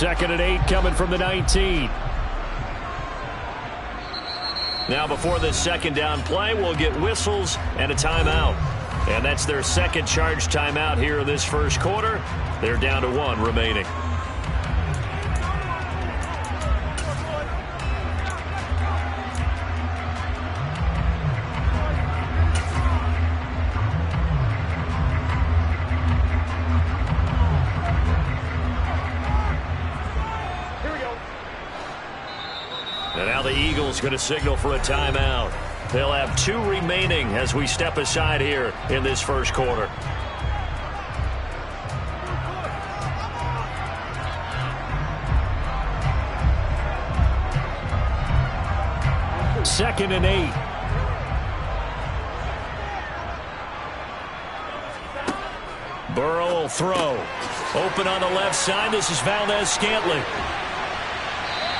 2nd and 8 coming from the 19. Now before this second down play, we'll get whistles and a timeout. And that's their second charge timeout here in this first quarter. They're down to 1 remaining. And now the Eagles going to signal for a timeout. They'll have 2 remaining as we step aside here in this first quarter. Second and 8. Burrow will throw. Open on the left side. This is Valdez-Scantling.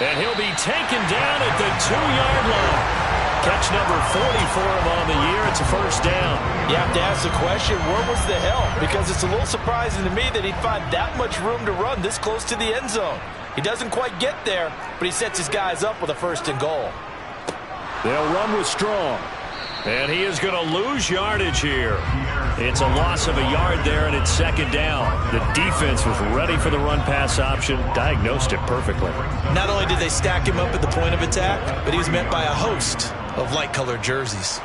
And he'll be taken down at the 2-yard line. Catch number 40 for him on the year. It's a first down. You have to ask the question, where was the help? Because it's a little surprising to me that he'd find that much room to run this close to the end zone. He doesn't quite get there, but he sets his guys up with a 1st and goal. They'll run with Strong. And he is going to lose yardage here. It's a loss of a yard there, and it's 2nd down. The defense was ready for the run-pass option, diagnosed it perfectly. Not only did they stack him up at the point of attack, but he was met by a host of light-colored jerseys.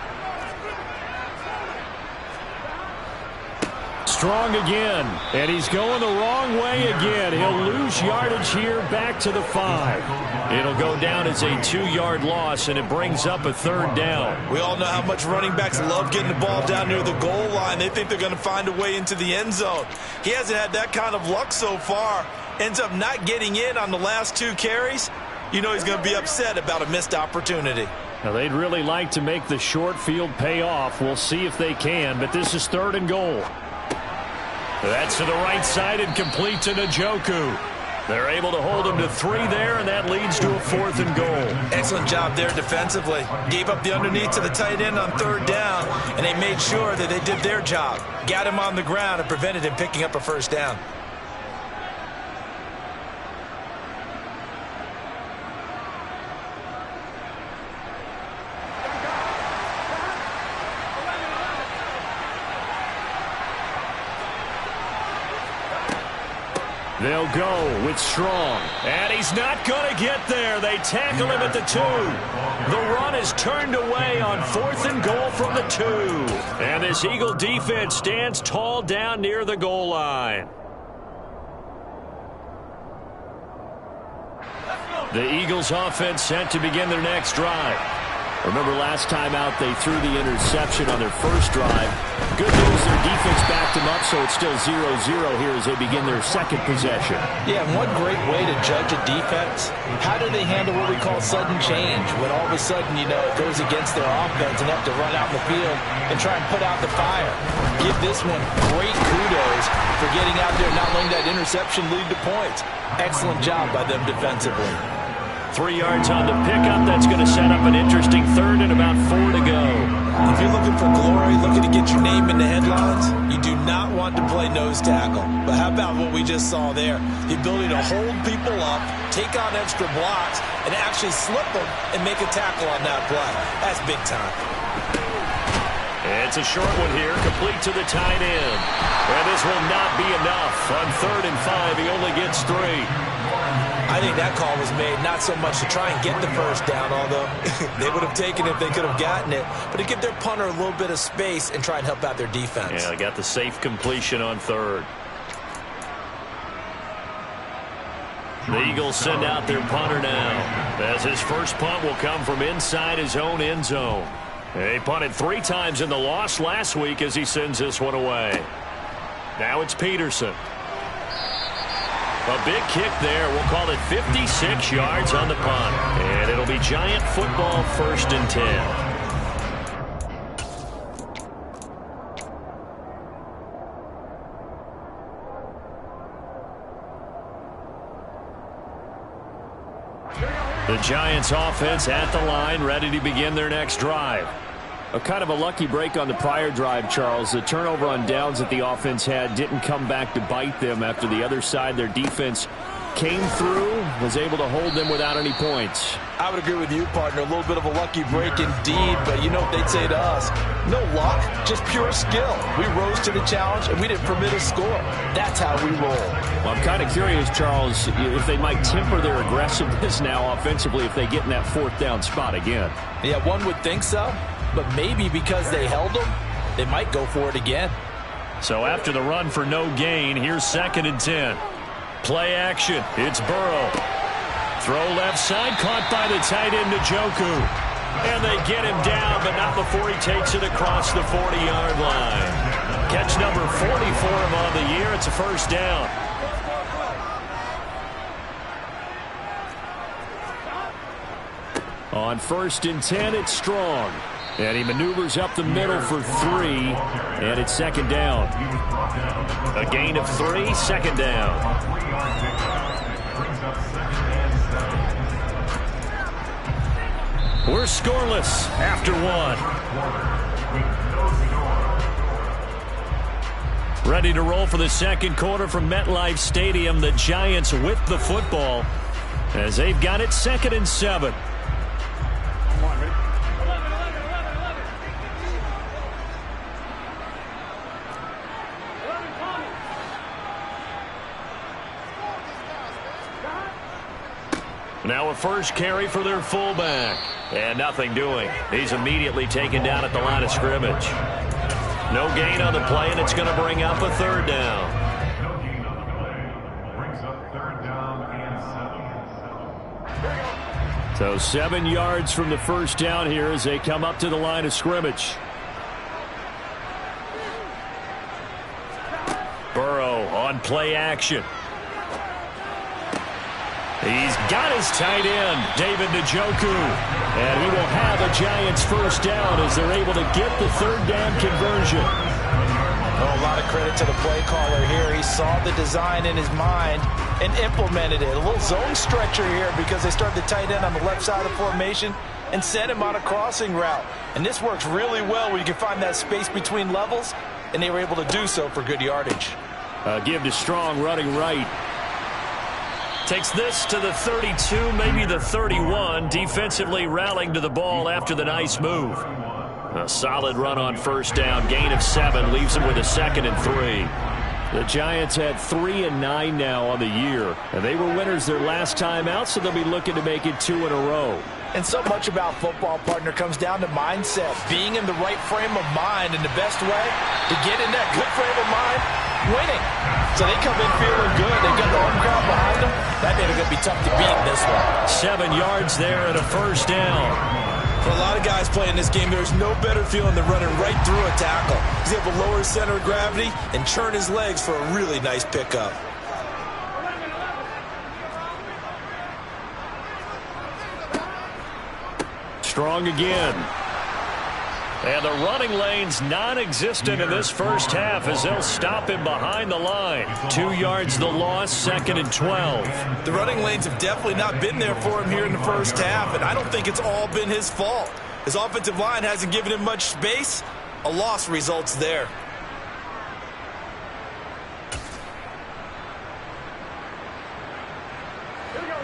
Strong again, and he's going the wrong way again. He'll lose yardage here back to the 5. It'll go down as a 2-yard loss, and it brings up a 3rd down. We all know how much running backs love getting the ball down near the goal line. They think they're going to find a way into the end zone. He hasn't had that kind of luck so far. Ends up not getting in on the last 2 carries. You know he's going to be upset about a missed opportunity. Now, they'd really like to make the short field pay off. We'll see if they can, but this is 3rd and goal. That's to the right side and complete to Njoku. They're able to hold him to 3 there, and that leads to a 4th and goal. Excellent job there defensively. Gave up the underneath to the tight end on 3rd down, and they made sure that they did their job. Got him on the ground and prevented him picking up a 1st down. They'll go with Strong. And he's not going to get there. They tackle him at the 2. The run is turned away on 4th and goal from the 2. And this Eagle defense stands tall down near the goal line. The Eagles offense set to begin their next drive. Remember last time out they threw the interception on their first drive. Good news, their defense backed them up, so it's still 0-0 here as they begin their second possession. Yeah, and one great way to judge a defense, how do they handle what we call sudden change? When all of a sudden, you know, it goes against their offense and have to run out in the field and try and put out the fire. Give this one great kudos for getting out there and not letting that interception lead to points. Excellent job by them defensively. 3 yards on the pickup. That's going to set up an interesting 3rd and about 4 to go. If you're looking for glory, looking to get your name in the headlines, you do not want to play nose tackle. But how about what we just saw there? The ability to hold people up, take on extra blocks, and actually slip them and make a tackle on that play. That's big time. It's a short one here, complete to the tight end. And this will not be enough. On 3rd and 5, he only gets 3. I think that call was made not so much to try and get the 1st down, although they would have taken it if they could have gotten it, but to give their punter a little bit of space and try and help out their defense. Yeah, they got the safe completion on 3rd. The Eagles send out their punter now, as his first punt will come from inside his own end zone. They punted 3 times in the loss last week as he sends this one away. Now it's Peterson. A big kick there. We'll call it 56 yards on the punt. And it'll be Giant football, 1st and 10. The Giants offense at the line, ready to begin their next drive. A kind of a lucky break on the prior drive, Charles. The turnover on downs that the offense had didn't come back to bite them after the other side. Their defense came through, was able to hold them without any points. I would agree with you, partner. A little bit of a lucky break indeed, but you know what they'd say to us? No luck, just pure skill. We rose to the challenge, and we didn't permit a score. That's how we roll. Well, I'm kind of curious, Charles, if they might temper their aggressiveness now offensively if they get in that fourth down spot again. Yeah, one would think so, but maybe because they held them, they might go for it again. So after the run for no gain, here's 2nd and 10. Play action. It's Burrow. Throw left side, caught by the tight end, Njoku. And they get him down, but not before he takes it across the 40-yard line. Catch number 40 for him on the year. It's a first down. On 1st and 10, it's Strong. And he maneuvers up the middle for 3, and it's 2nd down. A gain of 3, 2nd down. We're scoreless after 1. Ready to roll for the second quarter from MetLife Stadium. The Giants with the football as they've got it 2nd and 7. Now a first carry for their fullback. And nothing doing. He's immediately taken down at the line of scrimmage. No gain on the play, and it's going to bring up a 3rd down. No gain on the play. Brings up 3rd down and 7. So 7 yards from the first down here as they come up to the line of scrimmage. Burrow on play action. He's got his tight end, David Njoku. And he will have a Giants first down as they're able to get the 3rd down conversion. Oh, a lot of credit to the play caller here. He saw the design in his mind and implemented it. A little zone stretcher here because they started the tight end on the left side of the formation and sent him on a crossing route. And this works really well where you can find that space between levels, and they were able to do so for good yardage. Give to Strong running right. Takes this to the 32, maybe the 31. Defensively rallying to the ball after the nice move. A solid run on first down. Gain of 7 leaves him with a 2nd and 3. The Giants had 3 and 9 now on the year. And they were winners their last time out, so they'll be looking to make it 2 in a row. And so much about football, partner, comes down to mindset. Being in the right frame of mind, and the best way to get in that good frame of mind, winning. So they come in feeling good. They got the home crowd behind them. That made it going to be tough to beat in this one. 7 yards there and a first down. For a lot of guys playing this game, there's no better feeling than running right through a tackle. He's able to lower his center of gravity and churn his legs for a really nice pickup. Strong again. And the running lane's non-existent in this first half as they'll stop him behind the line. 2 yards the loss, 2nd and 12. The running lanes have definitely not been there for him here in the first half, and I don't think it's all been his fault. His offensive line hasn't given him much space. A loss results there.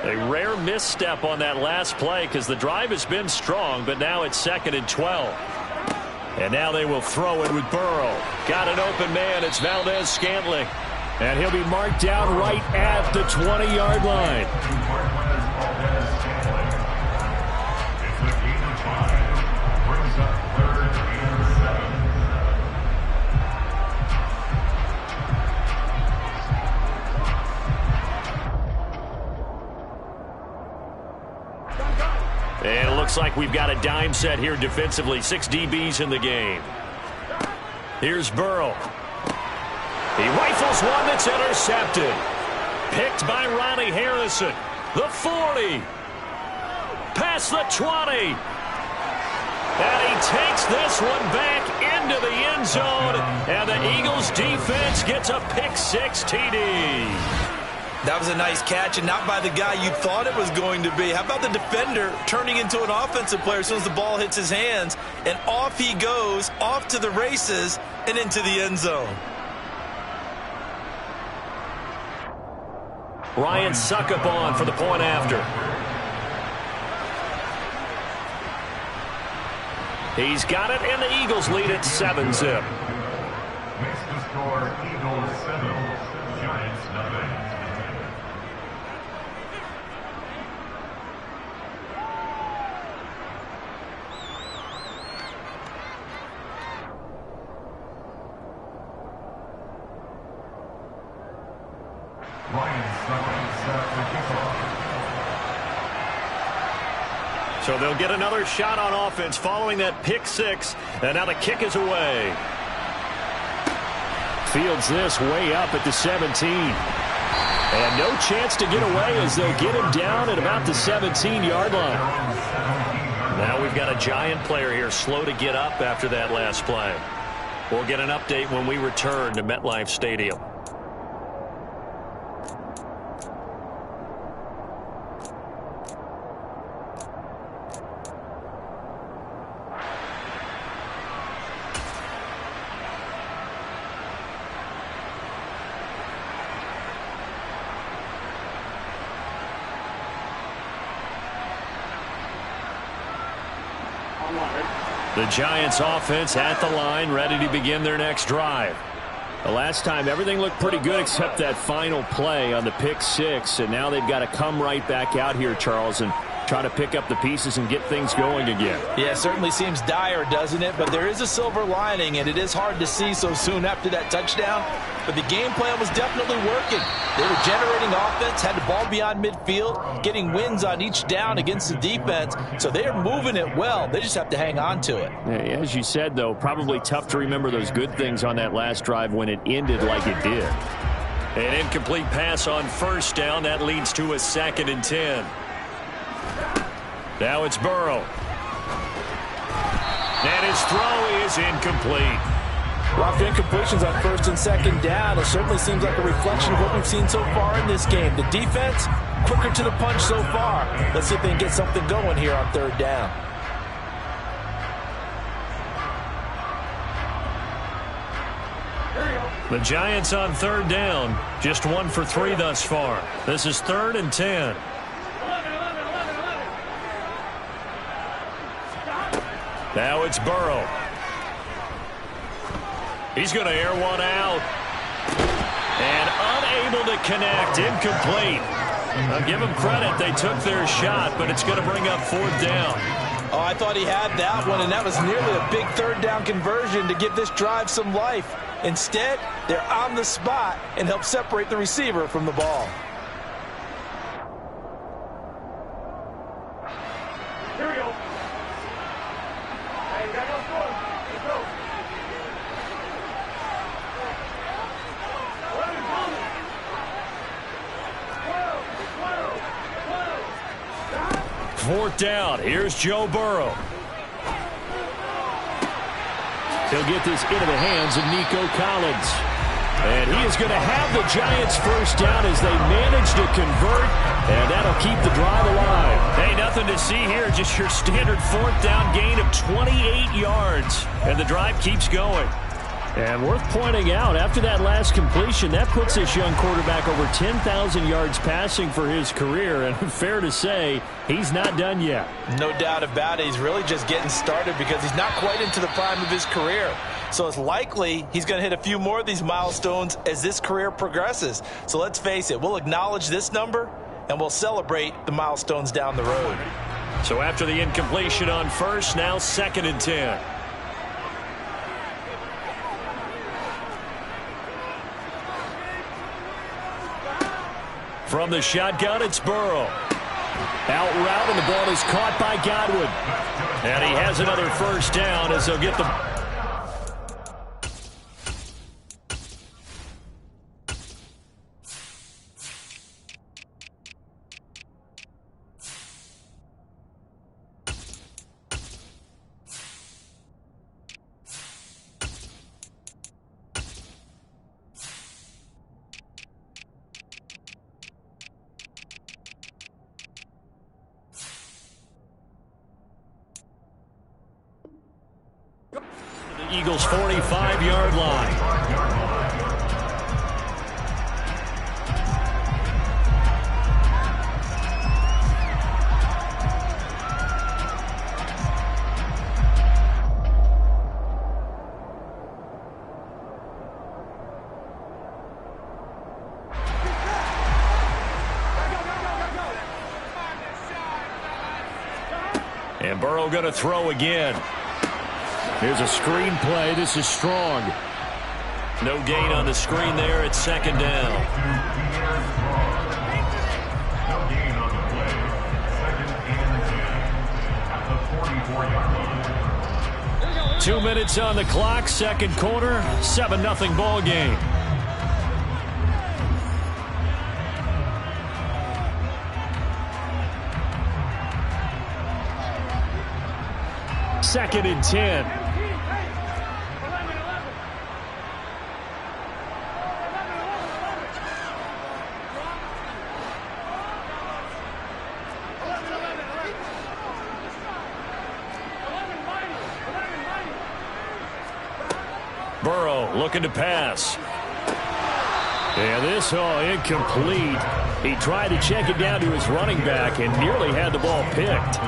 A rare misstep on that last play because the drive has been strong, but now it's 2nd and 12. And now they will throw it with Burrow. Got an open man. It's Valdez-Scantling. And he'll be marked down right at the 20-yard line. And it looks like we've got a dime set here defensively. 6 DBs in the game. Here's Burrow. He rifles one that's intercepted. Picked by Ronnie Harrison. The 40. Past the 20. And he takes this one back into the end zone. And the Eagles defense gets a pick-6 TD. That was a nice catch, and not by the guy you thought it was going to be. How about the defender turning into an offensive player as soon as the ball hits his hands, and off he goes, off to the races, and into the end zone. Ryan Suckup on for the point after. He's got it, and the Eagles lead at 7-zip. Makes the score Eagles 7, Giants nothing. So they'll get another shot on offense following that pick six, and now the kick is away. Fields this way up at the 17. And no chance to get away as they'll get him down at about the 17-yard line. Now we've got a Giant player here slow to get up after that last play. We'll get an update when we return to MetLife Stadium. The Giants offense at the line, ready to begin their next drive. The last time everything looked pretty good except that final play on the pick six, and now they've got to come right back out here, Charles, and try to pick up the pieces and get things going again. Yeah, it certainly seems dire, doesn't it? But there is a silver lining, and it is hard to see so soon after that touchdown. But the game plan was definitely working. They were generating offense, had the ball beyond midfield, getting wins on each down against the defense. So they are moving it well. They just have to hang on to it. Yeah, as you said, though, probably tough to remember those good things on that last drive when it ended like it did. An incomplete pass on first down. That leads to a 2nd and 10. Now it's Burrow. And his throw is incomplete. Lots of incompletions on 1st and 2nd down. It certainly seems like a reflection of what we've seen so far in this game. The defense, quicker to the punch so far. Let's see if they can get something going here on 3rd down. The Giants on 3rd down. Just 1 for 3 thus far. This is 3rd and 10. Now it's Burrow. He's going to air one out. And unable to connect. Incomplete. I'll give them credit. They took their shot, but it's going to bring up 4th down. Oh, I thought he had that one, and that was nearly a big 3rd down conversion to give this drive some life. Instead, they're on the spot and help separate the receiver from the ball. Here we go. Hey, you got no score. Let's go. 4th down. Here's Joe Burrow. He'll get this into the hands of Nico Collins. And he is going to have the Giants first down as they manage to convert. And that'll keep the drive alive. Hey, nothing to see here. Just your standard 4th down gain of 28 yards. And the drive keeps going. And worth pointing out, after that last completion, that puts this young quarterback over 10,000 yards passing for his career. And fair to say, he's not done yet. No doubt about it. He's really just getting started because he's not quite into the prime of his career. So it's likely he's going to hit a few more of these milestones as this career progresses. So let's face it, we'll acknowledge this number and we'll celebrate the milestones down the road. So after the incompletion on first, now 2nd and 10. From the shotgun, it's Burrow. Out route, and the ball is caught by Godwin. And he has another first down as they'll get the... Eagles 45-yard line. And Burrow going to throw again. Here's a screen play. This is strong. No gain on the screen there. It's second down. No gain on the play. Second and 10 at the 44-yard line. 2 minutes on the clock. Second quarter. 7-0 ball game. Second and 10. Burrow looking to pass. And this incomplete. He tried to check it down to his running back and nearly had the ball picked.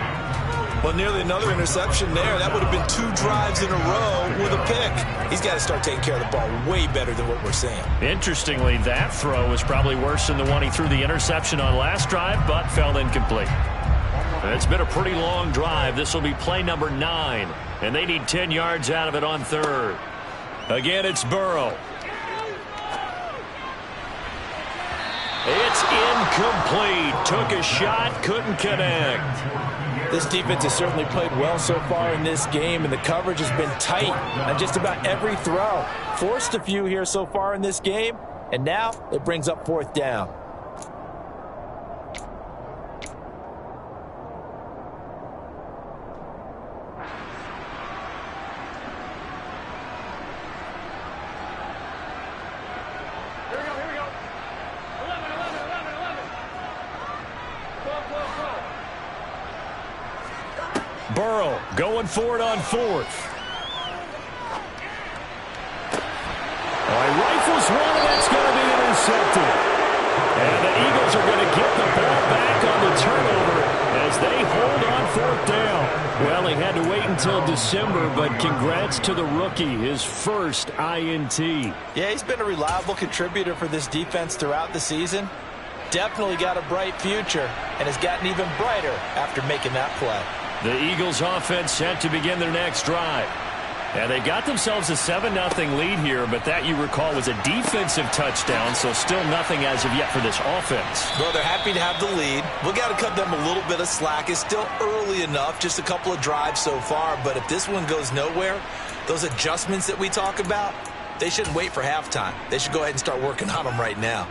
Well, nearly another interception there. That would have been 2 drives in a row with a pick. He's got to start taking care of the ball way better than what we're seeing. Interestingly, that throw was probably worse than the one he threw the interception on last drive, but fell incomplete. It's been a pretty long drive. This will be play number 9, and they need 10 yards out of it on third. Again, it's Burrow. It's incomplete. Took a shot, couldn't connect. This defense has certainly played well so far in this game, and the coverage has been tight on just about every throw. Forced a few here so far in this game, and now it brings up fourth down. Burrow going for it on fourth. He rifles one, and that's going to be intercepted. And the Eagles are going to get the ball back on the turnover as they hold on fourth down. Well, he had to wait until December, but congrats to the rookie, his first INT. Yeah, he's been a reliable contributor for this defense throughout the season. Definitely got a bright future and has gotten even brighter after making that play. The Eagles offense set to begin their next drive. And they got themselves a 7-0 lead here, but that, you recall, was a defensive touchdown, so still nothing as of yet for this offense. Well, they're happy to have the lead. We've got to cut them a little bit of slack. It's still early enough, just a couple of drives so far, but if this one goes nowhere, those adjustments that we talk about, they shouldn't wait for halftime. They should go ahead and start working on them right now.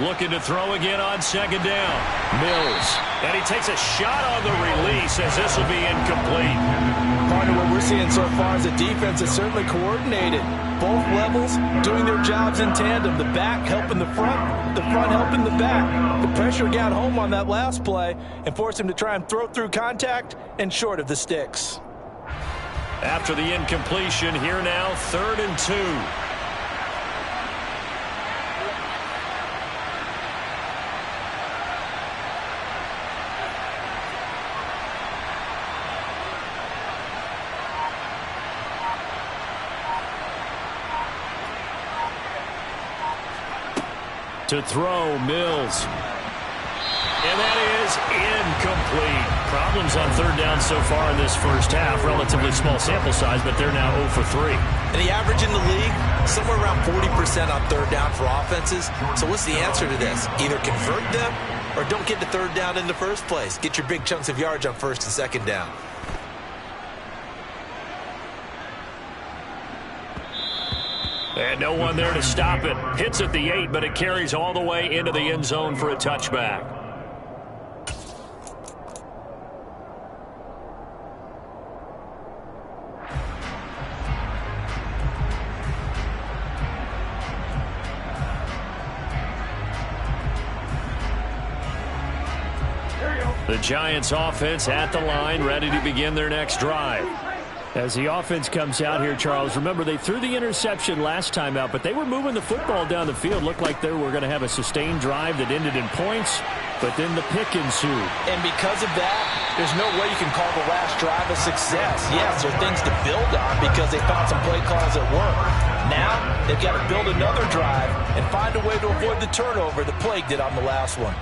Looking to throw again on second down. Mills. And he takes a shot on the release as this will be incomplete. Partner, what we're seeing so far is a defense that's certainly coordinated. Both levels doing their jobs in tandem. The back helping the front helping the back. The pressure got home on that last play and forced him to try and throw through contact and short of the sticks. After the incompletion, here now, 3rd and 2. To throw, Mills. And that is incomplete. Problems on third down so far in this first half. Relatively small sample size, but they're now 0 for 3. And the average in the league, somewhere around 40% on third down for offenses. So what's the answer to this? Either convert them or don't get to third down in the first place. Get your big chunks of yards on first and second down. And no one there to stop it. Hits at the 8, but it carries all the way into the end zone for a touchback. The Giants offense at the line, ready to begin their next drive. As the offense comes out here, Charles, remember they threw the interception last time out, but they were moving the football down the field. Looked like they were going to have a sustained drive that ended in points, but then the pick ensued. And because of that, there's no way you can call the last drive a success. Yes, there are things to build on because they found some play calls that work. Now, they've got to build another drive and find a way to avoid the turnover the Plague did on the last one.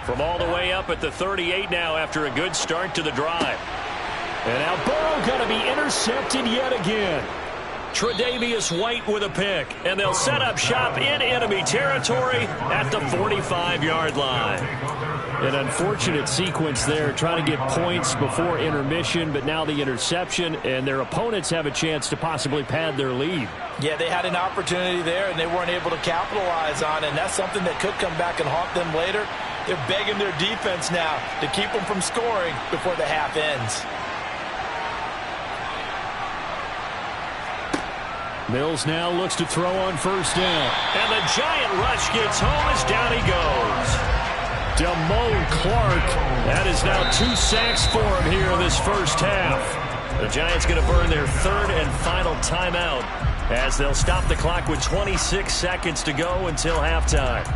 From all the way up at the 38 now after a good start to the drive. And now Burrow going to be intercepted yet again. Tre'Davious White with a pick. And they'll set up shop in enemy territory at the 45-yard line. An unfortunate sequence there, trying to get points before intermission, but now the interception, and their opponents have a chance to possibly pad their lead. Yeah, they had an opportunity there, and they weren't able to capitalize on it, and that's something that could come back and haunt them later. They're begging their defense now to keep them from scoring before the half ends. Mills now looks to throw on first down. And the giant rush gets home as down he goes. Damone Clark. That is now 2 sacks for him here in this first half. The Giants going to burn their third and final timeout as they'll stop the clock with 26 seconds to go until halftime.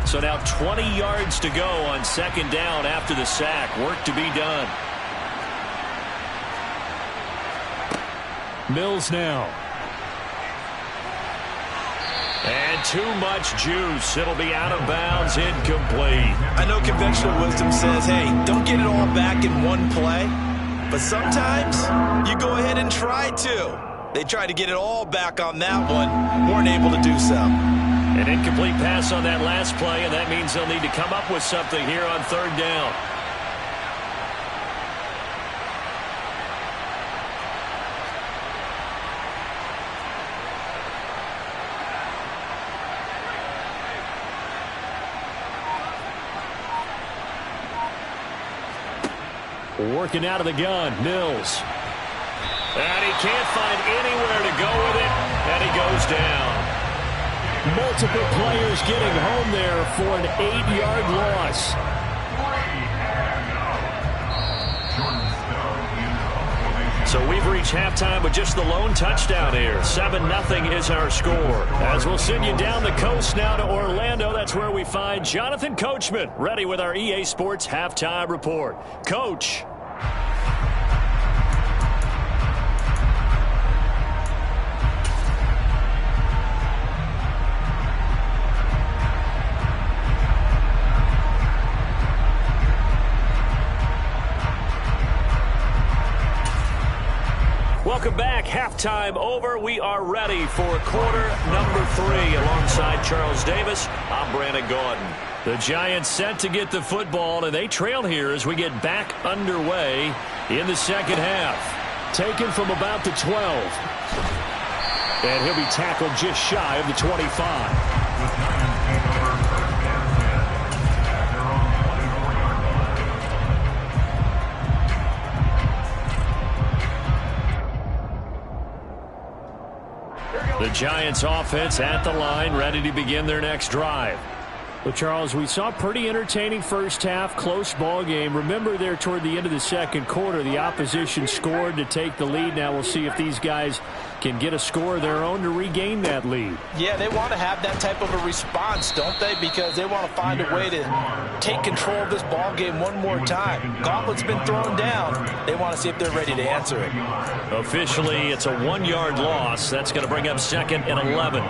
So now 20 yards to go on second down after the sack. Work to be done. Mills now. And too much juice. It'll be out of bounds, incomplete. I know conventional wisdom says, hey, don't get it all back in one play. But sometimes you go ahead and try to. They tried to get it all back on that one. Weren't able to do so. An incomplete pass on that last play, and that means they'll need to come up with something here on third down. Working out of the gun, Mills. And he can't find anywhere to go with it, and he goes down. Multiple players getting home there for an 8-yard loss. So we've reached halftime with just the lone touchdown here. 7-0 is our score. As we'll send you down the coast now to Orlando, that's where we find Jonathan Coachman, ready with our EA Sports Halftime Report. Coach. Welcome back. Halftime over. We are ready for quarter number 3 alongside Charles Davis. I'm Brandon Gaudin. The Giants set to get the football, and they trail here as we get back underway in the second half. Taken from about the 12. And he'll be tackled just shy of the 25. The Giants offense at the line, ready to begin their next drive. Well, Charles, we saw a pretty entertaining first half, close ball game. Remember there toward the end of the second quarter, the opposition scored to take the lead. Now we'll see if these guys can get a score of their own to regain that lead. Yeah, they want to have that type of a response, don't they? Because they want to find a way to take control of this ball game one more time. Gauntlet's been thrown down. They want to see if they're ready to answer it. Officially, it's a 1-yard loss. That's going to bring up second and 11.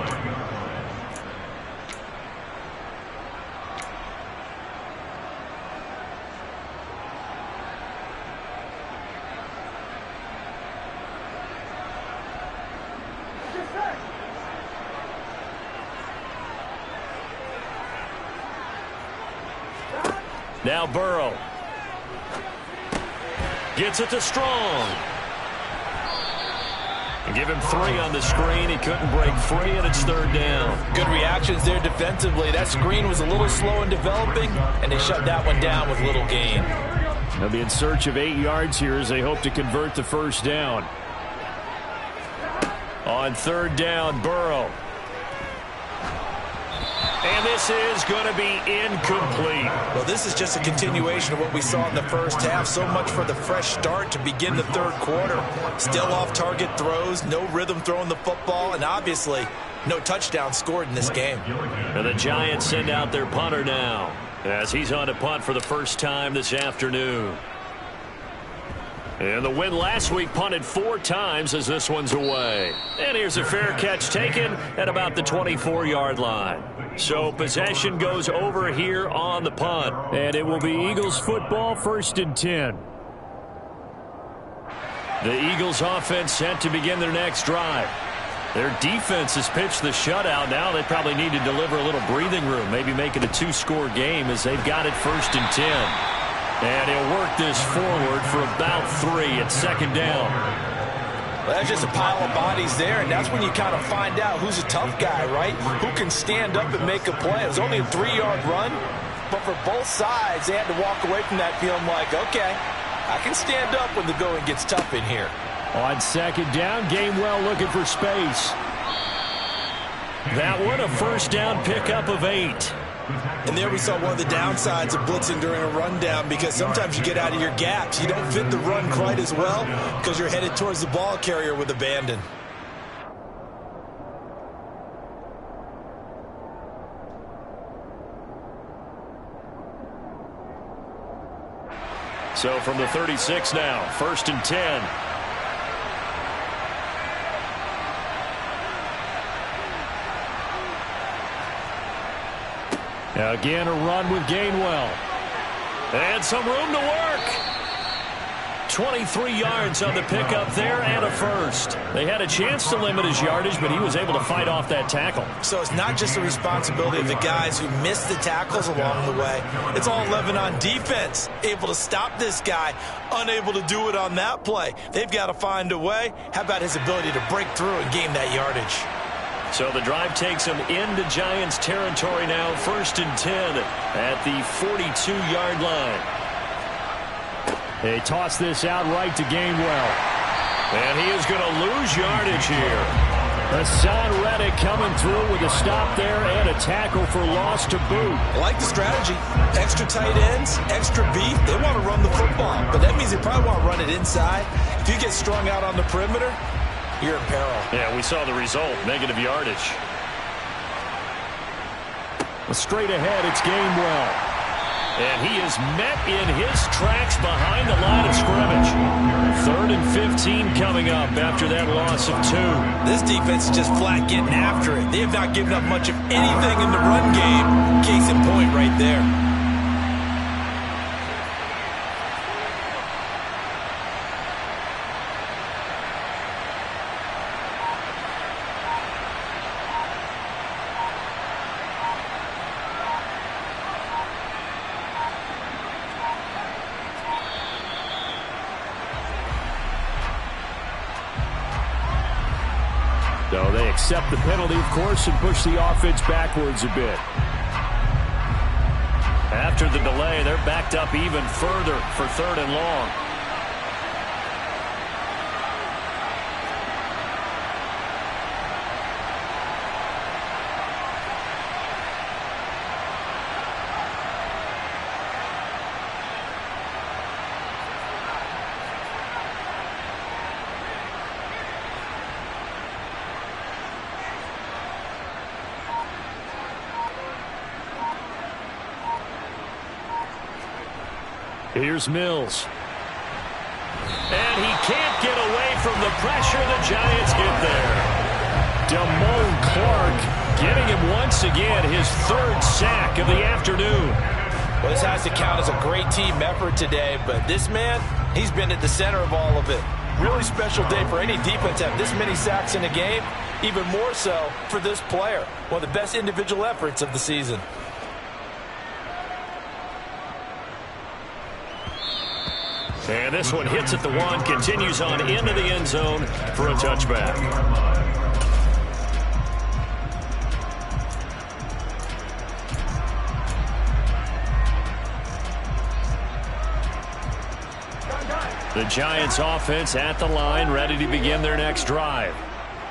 Now Burrow. Gets it to Strong. And give him 3 on the screen. He couldn't break free, and it's third down. Good reactions there defensively. That screen was a little slow in developing, and they shut that one down with little gain. They'll be in search of 8 yards here as they hope to convert the first down. On third down, Burrow. And this is going to be incomplete. Well, this is just a continuation of what we saw in the first half. So much for the fresh start to begin the third quarter. Still off-target throws, no rhythm throwing the football, and obviously no touchdown scored in this game. And the Giants send out their punter now as he's on to punt for the first time this afternoon. And the win last week punted 4 times as this one's away. And here's a fair catch taken at about the 24-yard line. So possession goes over here on the punt. And it will be Eagles football, 1st and 10. The Eagles offense set to begin their next drive. Their defense has pitched the shutout. Now they probably need to deliver a little breathing room, maybe make it a 2-score game as they've got it 1st and 10. And he'll work this forward for about 3 at 2nd down. Well, that's just a pile of bodies there, and that's when you kind of find out who's a tough guy, right? Who can stand up and make a play. It was only a 3-yard run, but for both sides, they had to walk away from that feeling like, okay, I can stand up when the going gets tough in here. On 2nd down, Gainwell looking for space. That one, a 1st down pickup of 8. And there we saw one of the downsides of blitzing during a rundown, because sometimes you get out of your gaps. You don't fit the run quite as well because you're headed towards the ball carrier with abandon. So from the 36 now, 1st and 10. Again, a run with Gainwell. And some room to work. 23 yards on the pickup there and a 1st. They had a chance to limit his yardage, but he was able to fight off that tackle. So it's not just the responsibility of the guys who missed the tackles along the way. It's all 11 on defense. Able to stop this guy, unable to do it on that play. They've got to find a way. How about his ability to break through and gain that yardage? So the drive takes him into Giants territory now, 1st and 10 at the 42-yard line. They toss this out right to Gainwell. And he is going to lose yardage here. Hassan Reddick coming through with a stop there and a tackle for loss to boot. I like the strategy. Extra tight ends, extra beef. They want to run the football, but that means they probably want to run it inside. If you get strung out on the perimeter, you're in peril. Yeah, we saw the result, negative yardage. Straight ahead, it's Gainwell. And he is met in his tracks behind the line of scrimmage. 3rd and 15 coming up after that loss of 2. This defense is just flat getting after it. They have not given up much of anything in the run game. Case in point right there. So they accept the penalty, of course, and push the offense backwards a bit. After the delay, they're backed up even further for 3rd and long. Here's Mills. And he can't get away from the pressure. The Giants get there. Damone Clark getting him once again his 3rd sack of the afternoon. Well, this has to count as a great team effort today, but this man, he's been at the center of all of it. Really special day for any defense to have this many sacks in a game, even more so for this player. One of the best individual efforts of the season. And this one hits at the 1, continues on into the end zone for a touchback. The Giants offense at the line, ready to begin their next drive.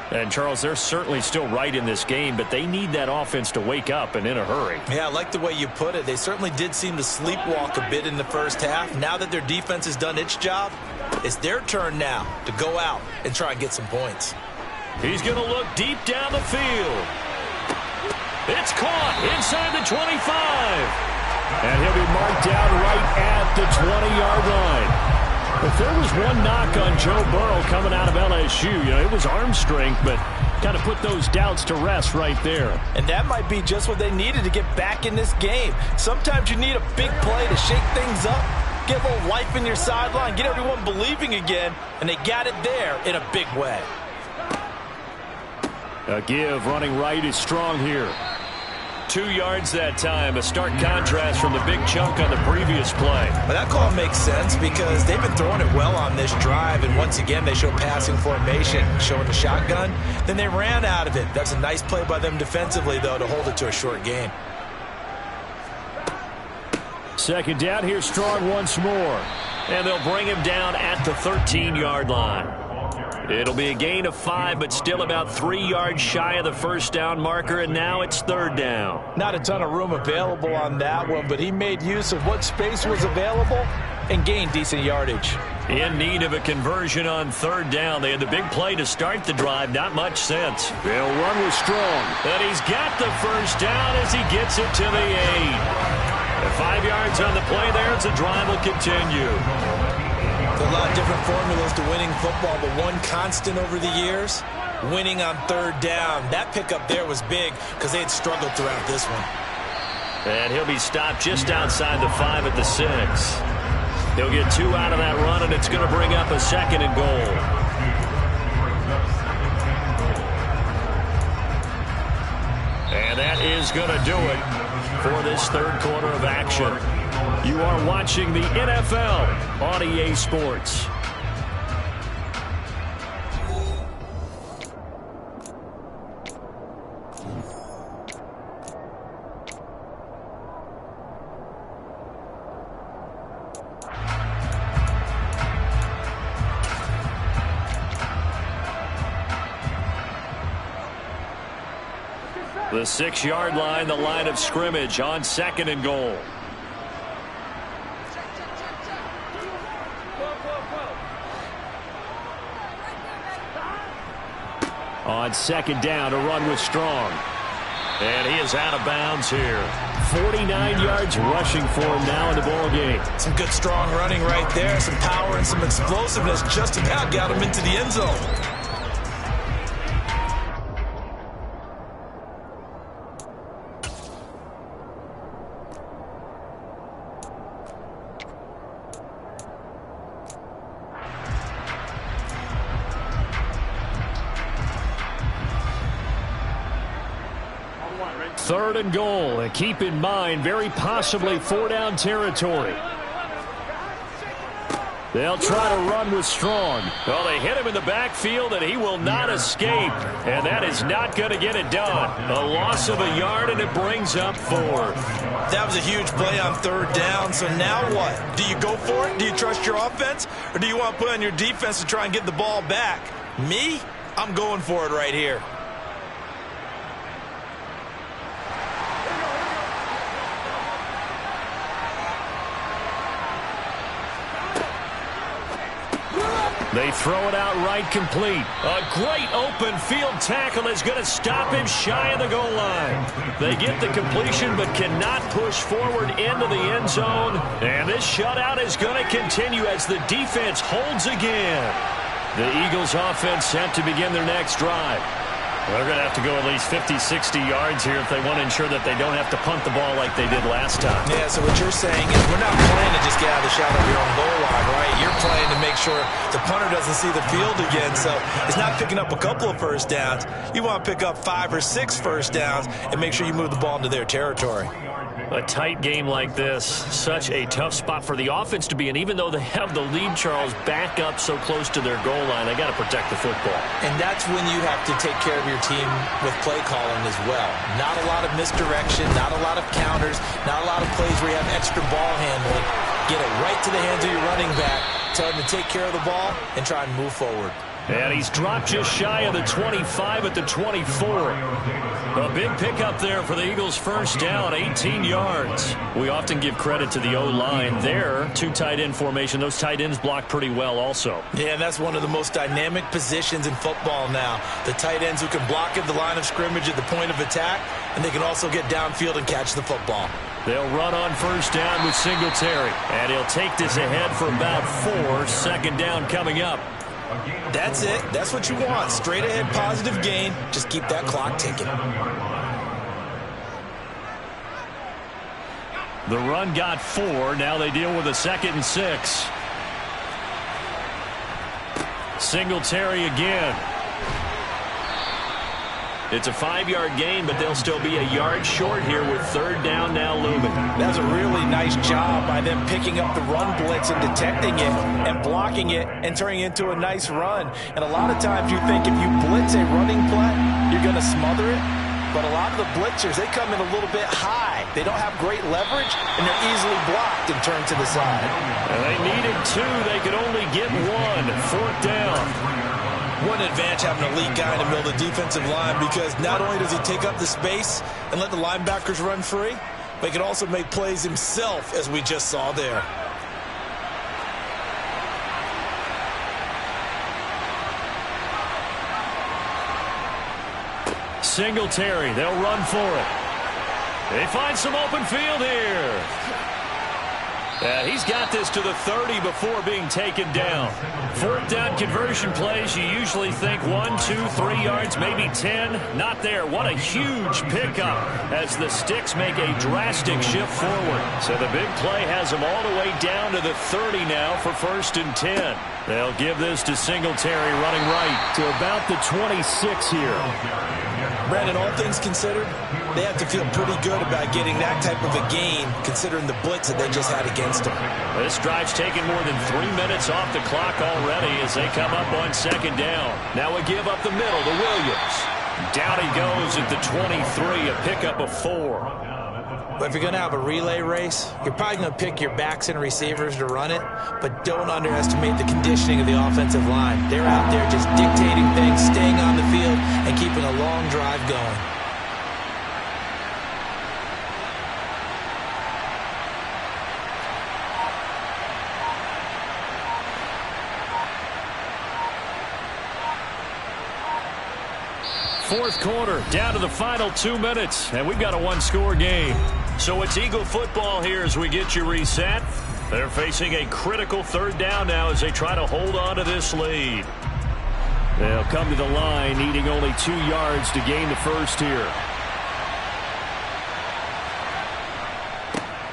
And, Charles, they're certainly still right in this game, but they need that offense to wake up and in a hurry. Yeah, I like the way you put it. They certainly did seem to sleepwalk a bit in the first half. Now that their defense has done its job, it's their turn now to go out and try and get some points. He's going to look deep down the field. It's caught inside the 25. And he'll be marked down right at the 20-yard line. If there was one knock on Joe Burrow coming out of LSU, it was arm strength, but kind of put those doubts to rest right there. And that might be just what they needed to get back in this game. Sometimes you need a big play to shake things up, get a little life in your sideline, get everyone believing again, and they got it there in a big way. A give running right is Strong here. 2 yards that time, a stark contrast from the big chunk on the previous play. Well, that call makes sense because they've been throwing it well on this drive, and once again they show passing formation, showing the shotgun. Then they ran out of it. That's a nice play by them defensively, though, to hold it to a short gain. Second down, here's Strong once more. And they'll bring him down at the 13-yard line. It'll be a gain of 5, but still about 3 yards shy of the first down marker, and now it's third down. Not a ton of room available on that one, but he made use of what space was available and gained decent yardage. In need of a conversion on third down. They had the big play to start the drive. Not much sense. They'll run with Strong. And he's got the first down as he gets it to the 8. 5 yards on the play there as the drive will continue. There are a lot of different formulas to winning football, but one constant over the years, winning on third down. That pickup there was big because they had struggled throughout this one. And he'll be stopped just outside the 5 at the 6. He'll get 2 out of that run, and it's going to bring up a second and goal. And that is going to do it for this third quarter of action. You are watching the NFL on EA Sports. The 6-yard line, the line of scrimmage on second and goal. On second down, a run with Strong. And he is out of bounds here. 49 yards rushing for him now in the ball game. Some good strong running right there. Some power and some explosiveness just about got him into the end zone. Third and goal, and keep in mind, very possibly 4-down territory. They'll try to run with Strong. Well, they hit him in the backfield, and he will not escape. And that is not going to get it done. A loss of a yard, and it brings up 4th. That was a huge play on third down, so now what? Do you go for it? Do you trust your offense? Or do you want to put on your defense to try and get the ball back? Me? I'm going for it right here. They throw it out right complete. A great open field tackle is going to stop him shy of the goal line. They get the completion but cannot push forward into the end zone. And this shutout is going to continue as the defense holds again. The Eagles offense set to begin their next drive. They're going to have to go at least 50, 60 yards here if they want to ensure that they don't have to punt the ball like they did last time. Yeah, so what you're saying is we're not playing to just get out of the shadow of your own goal line, right? You're playing to make sure the punter doesn't see the field again. So it's not picking up a couple of first downs. You want to pick up 5 or 6 first downs and make sure you move the ball into their territory. A tight game like this, such a tough spot for the offense to be in. Even though they have the lead, Charles, back up so close to their goal line, they got to protect the football. And that's when you have to take care of your team with play calling as well. Not a lot of misdirection, not a lot of counters, not a lot of plays where you have extra ball handling. Get it right to the hands of your running back, tell him to take care of the ball, and try and move forward. And he's dropped just shy of the 25 at the 24. A big pickup there for the Eagles' first down, 18 yards. We often give credit to the O-line there. Two tight end formation. Those tight ends block pretty well also. Yeah, and that's one of the most dynamic positions in football now. The tight ends who can block at the line of scrimmage at the point of attack, and they can also get downfield and catch the football. They'll run on first down with Singletary. And he'll take this ahead for about 4. Second down coming up. That's it. That's what you want. Straight ahead positive gain. Just keep that clock ticking. The run got 4. Now they deal with a 2nd and 6. Singletary again. It's a 5-yard gain, but they'll still be a yard short here with third down now looming. That's a really nice job by them picking up the run blitz and detecting it and blocking it and turning it into a nice run. And a lot of times you think if you blitz a running play, you're going to smother it. But a lot of the blitzers, they come in a little bit high. They don't have great leverage, and they're easily blocked and turned to the side. And they needed 2. They could only get 1. Fourth down. What an advantage having an elite guy in the middle of the defensive line, because not only does he take up the space and let the linebackers run free, but he can also make plays himself, as we just saw there. Singletary, they'll run for it. They find some open field here. He's got this to the 30 before being taken down. Fourth down conversion plays, you usually think 1, 2, 3 yards, maybe 10. Not there. What a huge pickup as the sticks make a drastic shift forward. So the big play has them all the way down to the 30 now for 1st and 10. They'll give this to Singletary running right to about the 26 here. Brandon, all things considered, they have to feel pretty good about getting that type of a gain, considering the blitz that they just had against them. This drive's taken more than 3 minutes off the clock already as they come up on second down. Now we give up the middle to Williams. Down he goes at the 23, a pickup of 4. But if you're going to have a relay race, you're probably going to pick your backs and receivers to run it, but don't underestimate the conditioning of the offensive line. They're out there just dictating things, staying on the field, and keeping a long drive going. Fourth quarter, down to the final 2 minutes, and we've got a one-score game. So it's Eagle football here as we get you reset. They're facing a critical third down now as they try to hold on to this lead. They'll come to the line, needing only 2 yards to gain the first here.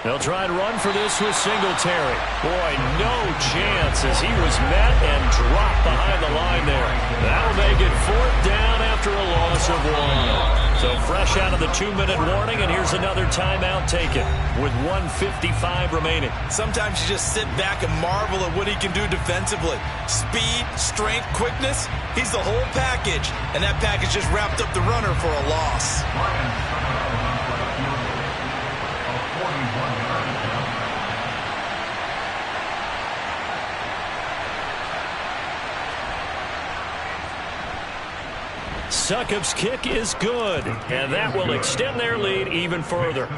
They'll try and run for this with Singletary. Boy, no chance as he was met and dropped behind the line there. That'll make it fourth down after a loss of 1. So fresh out of the 2-minute warning, and here's another timeout taken with 1:55 remaining. Sometimes you just sit back and marvel at what he can do defensively. Speed, strength, quickness, he's the whole package. And that package just wrapped up the runner for a loss. Succop's kick is good, and that will extend their lead even further.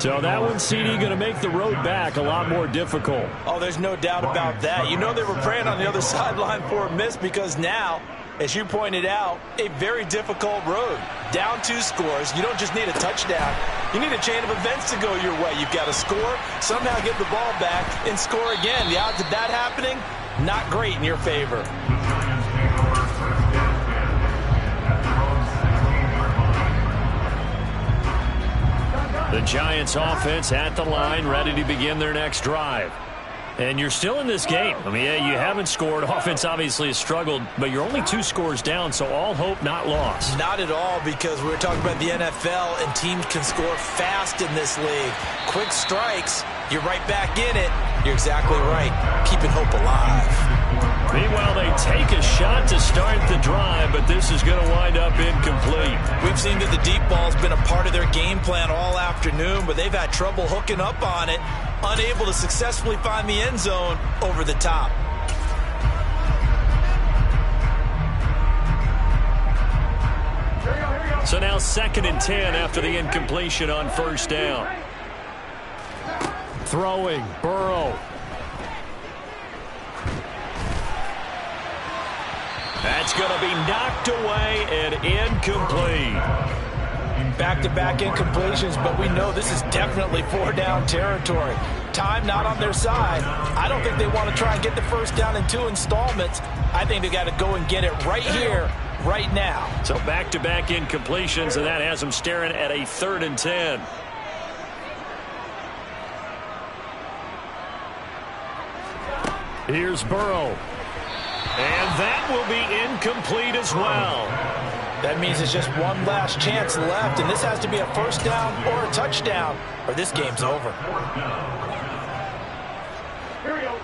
So that one, CD, going to make the road back a lot more difficult. Oh, there's no doubt about that. You know they were praying on the other sideline for a miss, because now, as you pointed out, a very difficult road. Down 2 scores. You don't just need a touchdown. You need a chain of events to go your way. You've got to score, somehow get the ball back, and score again. The odds of that happening, not great in your favor. The Giants offense at the line, ready to begin their next drive. And you're still in this game. I mean, yeah, you haven't scored. Offense obviously has struggled, but you're only 2 scores down, so all hope not lost. Not at all, because we were talking about the NFL, and teams can score fast in this league. Quick strikes, you're right back in it. You're exactly right. Keeping hope alive. Meanwhile, they take a shot to start the drive, but this is going to wind up incomplete. We've seen that the deep ball's been a part of their game plan all afternoon, but they've had trouble hooking up on it, unable to successfully find the end zone over the top. So now 2nd and 10 after the incompletion on 1st down. Throwing, Burrow. That's going to be knocked away and incomplete. Back-to-back incompletions, but we know this is definitely 4-down territory. Time not on their side. I don't think they want to try and get the 1st down in 2 installments. I think they got to go and get it right here, right now. So back-to-back incompletions, and that has them staring at a 3rd and 10. Here's Burrow. And that will be incomplete as well. That means it's just one last chance left, and this has to be a 1st down or a touchdown, or this game's over. Here we go.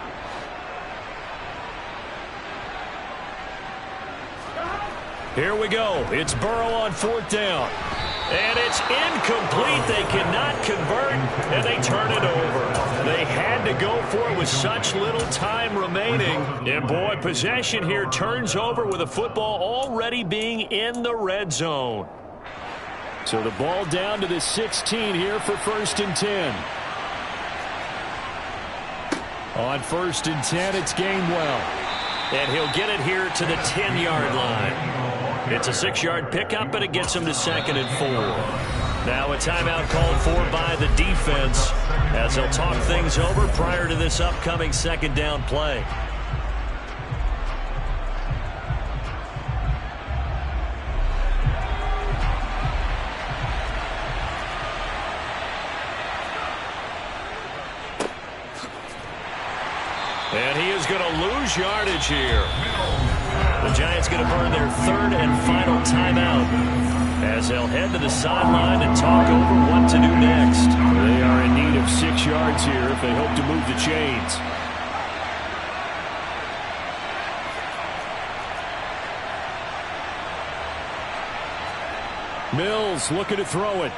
Here we go. It's Burrow on 4th down. And it's incomplete. They cannot convert, and they turn it over. They had to go for it with such little time remaining. And, boy, possession here turns over with the football already being in the red zone. So the ball down to the 16 here for 1st and 10. On 1st and 10, it's Gainwell. And he'll get it here to the 10-yard line. It's a 6-yard pickup, and it gets him to 2nd and 4. Now a timeout called for by the defense as they'll talk things over prior to this upcoming 2nd down play. And he is going to lose yardage here. The Giants going to burn their 3rd and final timeout as they'll head to the sideline and talk over what to do next. They are in need of 6 yards here if they hope to move the chains. Mills looking to throw it.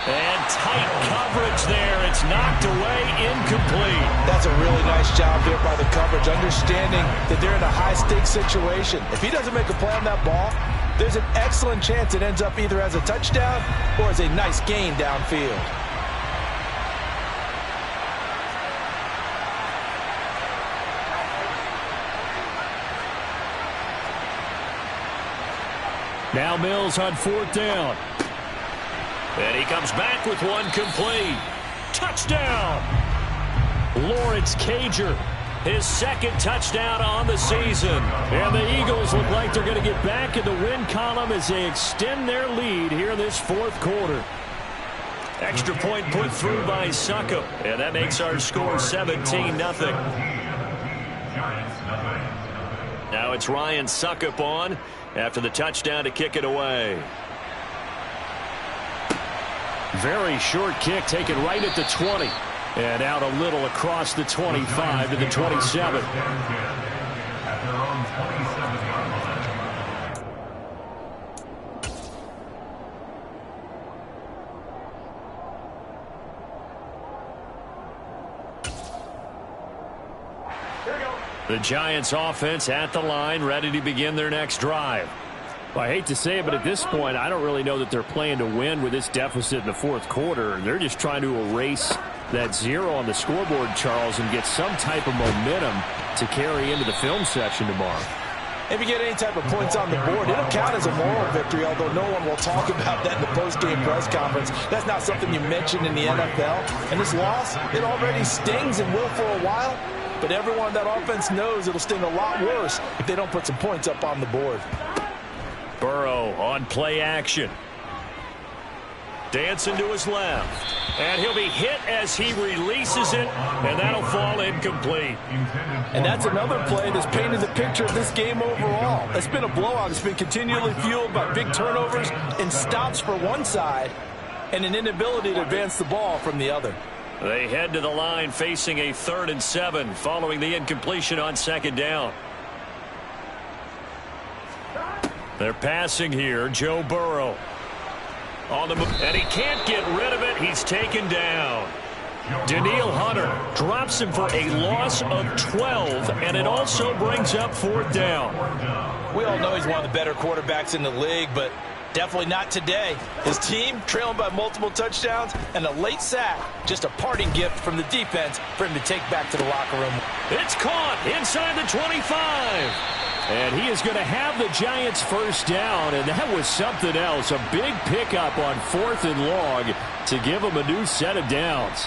And tight coverage there. It's knocked away, incomplete. That's a really nice job there by the coverage, understanding that they're in a high-stakes situation. If he doesn't make a play on that ball, there's an excellent chance it ends up either as a touchdown or as a nice gain downfield. Now Mills on 4th down. And he comes back with one complete. Touchdown! Lawrence Cager, his 2nd touchdown on the season. And the Eagles look like they're going to get back in the win column as they extend their lead here in this 4th quarter. Extra point put through by Succop. And that makes our score 17-0. Now it's Ryan Succop on after the touchdown to kick it away. Very short kick taken right at the 20. And out a little across the 25 to the 27. At their own 27-yard line. Here we go. The Giants offense at the line, ready to begin their next drive. Well, I hate to say it, but at this point, I don't really know that they're playing to win with this deficit in the 4th quarter. They're just trying to erase that 0 on the scoreboard, Charles, and get some type of momentum to carry into the film session tomorrow. If you get any type of points on the board, it'll count as a moral victory, although no one will talk about that in the post-game press conference. That's not something you mention in the NFL. And this loss, it already stings and will for a while, but everyone on that offense knows it'll sting a lot worse if they don't put some points up on the board. Burrow on play action. Dancing to his left. And he'll be hit as he releases it, and that'll fall incomplete. And that's another play that's painted the picture of this game overall. It's been a blowout. It's been continually fueled by big turnovers and stops for one side and an inability to advance the ball from the other. They head to the line facing a 3rd and 7 following the incompletion on 2nd down. They're passing here. Joe Burrow on the move, and he can't get rid of it. He's taken down. Daniil Hunter drops him for a loss of 12, and it also brings up 4th down. We all know he's one of the better quarterbacks in the league, but definitely not today. His team trailing by multiple touchdowns and a late sack. Just a parting gift from the defense for him to take back to the locker room. It's caught inside the 25. And he is going to have the Giants' 1st down, and that was something else. A big pickup on 4th and long to give him a new set of downs.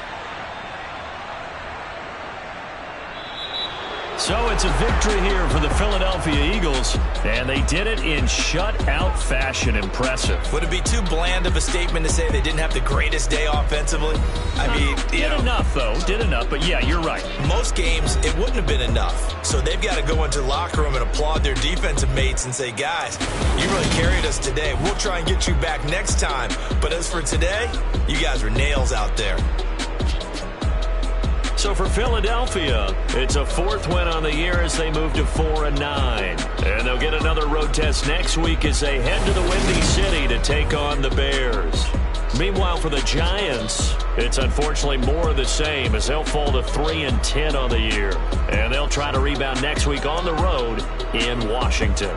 So it's a victory here for the Philadelphia Eagles, and they did it in shutout fashion. Impressive. Would it be too bland of a statement to say they didn't have the greatest day offensively? I mean, did enough, though. Did enough, but yeah, you're right. Most games, it wouldn't have been enough. So they've got to go into the locker room and applaud their defensive mates and say, guys, you really carried us today. We'll try and get you back next time. But as for today, you guys are nails out there. So for Philadelphia, it's a 4th win on the year as they move to 4-9. And they'll get another road test next week as they head to the Windy City to take on the Bears. Meanwhile, for the Giants, it's unfortunately more of the same as they'll fall to 3-10 on the year. And they'll try to rebound next week on the road in Washington.